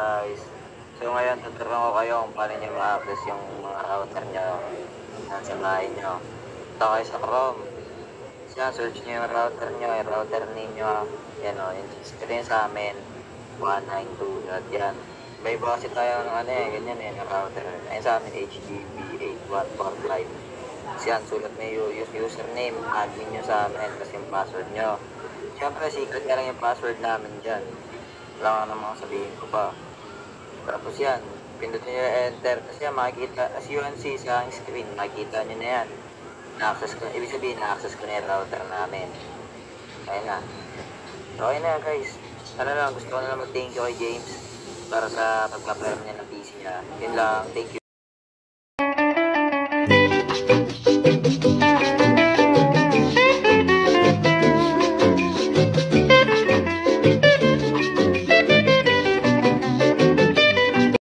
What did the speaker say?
guys. So ngayon tuturuan ko kayo kung paano nyo ma-access yung mga router nyo sa bahay nyo. Punta kayo sa Chrome. Siya, search nyo yung router nyo, yung router name nyo. Yan o, ito yung sa amin. 192. At yan. May iba kasi tayo ng ganyan ng router. Ayun sa amin, HDB8145. Kasi yan, sulat na yung username, admin nyo sa amin, kasi yung password nyo. Siyempre, secret nga lang yung password namin dyan. Wala ka namang sabihin ko pa. Tapos yan, pindutin nyo yung enter. Kasi yan, makikita, as you can see sa screen, makikita nyo na yan. Na-access ko, ibig sabihin, na-access ko na yung router namin. Ayun na. So, ayun na guys. Ano lang, gusto ko na lang mag-thank you kay James para sa pagpaparam niya ng PC niya. Yun lang, thank you.